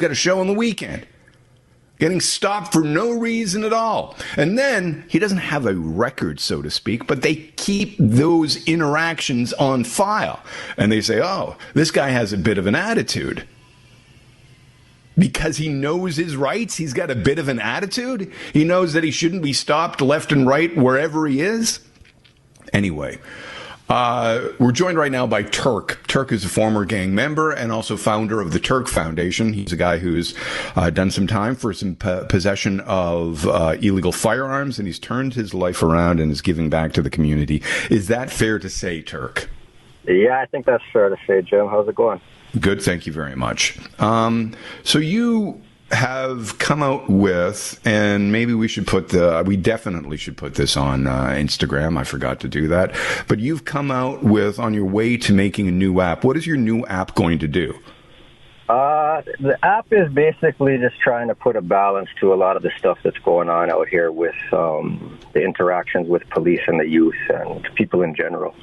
got a show on the weekend. Getting stopped for no reason at all. And then he doesn't have a record, so to speak, but they keep those interactions on file. And they say, oh, this guy has a bit of an attitude. Because he knows his rights, he's got a bit of an attitude. He knows that he shouldn't be stopped left and right wherever he is. Anyway, we're joined right now by Turk. Turk is a former gang member and also founder of the Turk Foundation. He's a guy who's done some time for some possession of illegal firearms, and he's turned his life around and is giving back to the community. Is that fair to say, Turk? Yeah, I think that's fair to say, Jim. How's it going? Good, thank you very much. So you have come out with, and maybe we definitely should put this on Instagram. I forgot to do that. But you've come out with, on your way to making a new app. What is your new app going to do? The app is basically just trying to put a balance to a lot of the stuff that's going on out here with the interactions with police and the youth and people in general.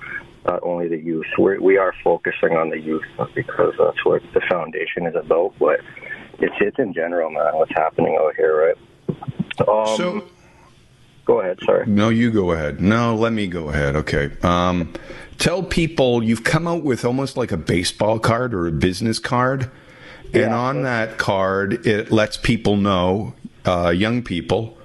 Not only the youth. We are focusing on the youth because that's what the foundation is about, but it's in general, man, what's happening out here, right? So, go ahead, sorry. No, you go ahead. No, let me go ahead. Okay. Tell people you've come out with almost like a baseball card or a business card, and on that card, it lets people know, young people,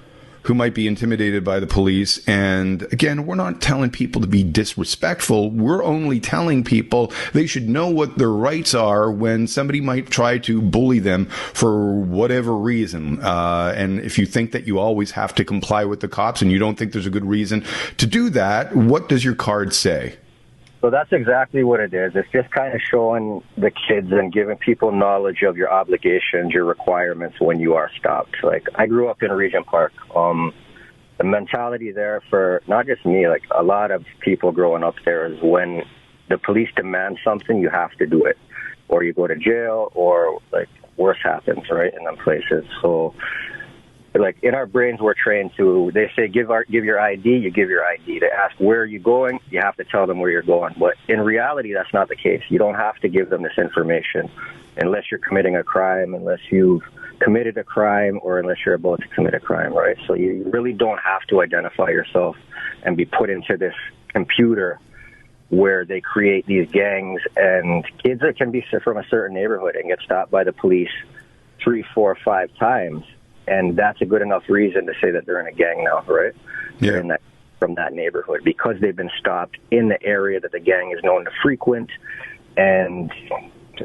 who might be intimidated by the police. And again, we're not telling people to be disrespectful. We're only telling people they should know what their rights are when somebody might try to bully them for whatever reason. And if you think that you always have to comply with the cops and you don't think there's a good reason to do that, what does your card say? So that's exactly what it is. It's just kind of showing the kids and giving people knowledge of your obligations, your requirements when you are stopped. Like, I grew up in Regent Park. The mentality there for not just me, like a lot of people growing up there, is when the police demand something, you have to do it. Or you go to jail, or like worse happens, right, in them places. So like in our brains, we're trained to, they say, give your ID, you give your ID. They ask, where are you going? You have to tell them where you're going. But in reality, that's not the case. You don't have to give them this information unless you're committing a crime, unless you've committed a crime, or unless you're about to commit a crime, right? So you really don't have to identify yourself and be put into this computer where they create these gangs, and kids that can be from a certain neighborhood and get stopped by the police 3, 4, 5 times. And that's a good enough reason to say that they're in a gang now, right? Yeah. From that neighborhood, because they've been stopped in the area that the gang is known to frequent. And,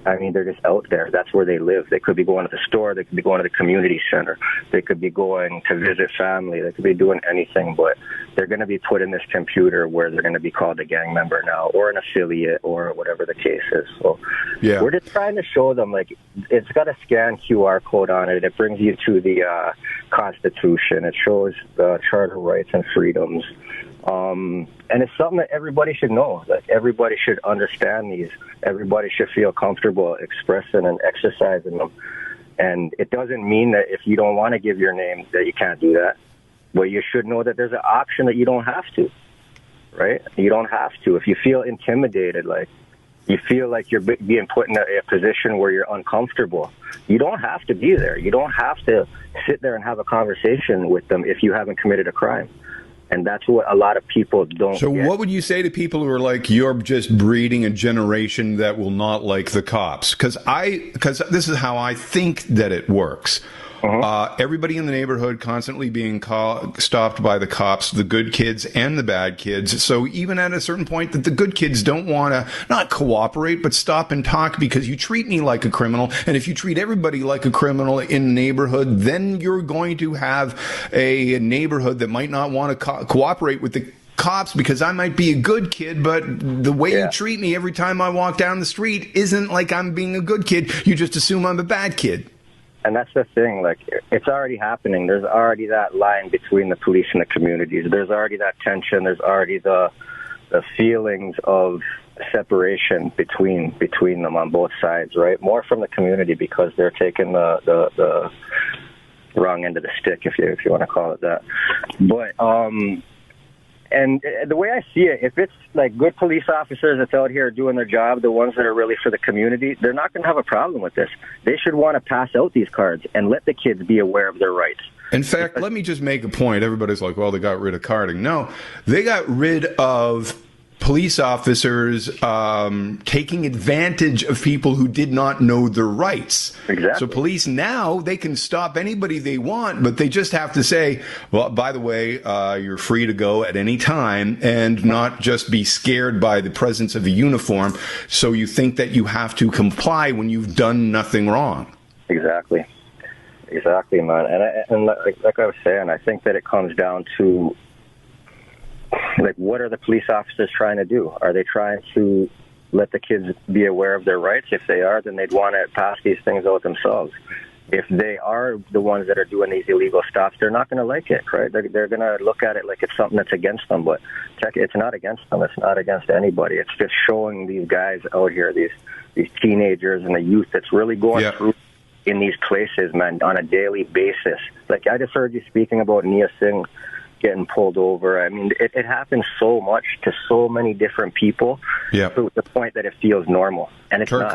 I mean, they're just out there. That's where they live. They could be going to the store. They could be going to the community center. They could be going to visit family. They could be doing anything, but they're going to be put in this computer where they're going to be called a gang member now, or an affiliate, or whatever the case is. So we're just trying to show them, like, it's got a scan QR code on it. It brings you to the Constitution. It shows the Charter of Rights and Freedoms. And it's something that everybody should know. Like, everybody should understand these. Everybody should feel comfortable expressing and exercising them. And it doesn't mean that if you don't want to give your name that you can't do that. But you should know that there's an option that you don't have to, right? You don't have to. If you feel intimidated, like you feel like you're being put in a position where you're uncomfortable, you don't have to be there. You don't have to sit there and have a conversation with them if you haven't committed a crime. And that's what a lot of people don't So get. What would you say to people who are like, you're just breeding a generation that will not like the cops? Because this is how I think that it works. Everybody in the neighborhood constantly being stopped by the cops, the good kids and the bad kids. So even at a certain point that the good kids don't want to not cooperate, but stop and talk because you treat me like a criminal. And if you treat everybody like a criminal in the neighborhood, then you're going to have a neighborhood that might not want to cooperate with the cops because I might be a good kid, but the way you treat me every time I walk down the street isn't like I'm being a good kid. You just assume I'm a bad kid. And that's the thing, like, it's already happening. There's already that line between the police and the communities. There's already that tension. There's already the feelings of separation between them on both sides, right? More from the community because they're taking the wrong end of the stick, if you want to call it that. But And the way I see it, if it's like good police officers that's out here doing their job, the ones that are really for the community, they're not going to have a problem with this. They should want to pass out these cards and let the kids be aware of their rights. In fact, let me just make a point. Everybody's like, well, they got rid of carding. No, they got rid of police officers taking advantage of people who did not know their rights. Exactly. So police now, they can stop anybody they want, but they just have to say, well, by the way, you're free to go at any time, and not just be scared by the presence of a uniform, so you think that you have to comply when you've done nothing wrong. Exactly, man. And like I was saying, I think that it comes down to, like, what are the police officers trying to do? Are they trying to let the kids be aware of their rights? If they are, then they'd want to pass these things out themselves. If they are the ones that are doing these illegal stops, they're not going to like it, right? They're going to look at it like it's something that's against them, but it's not against them. It's not against anybody. It's just showing these guys out here, these teenagers and the youth that's really going through in these places, man, on a daily basis. Like, I just heard you speaking about Nia Singh getting pulled over. I mean, it happens so much to so many different people to the point that it feels normal, and it's Turk. not.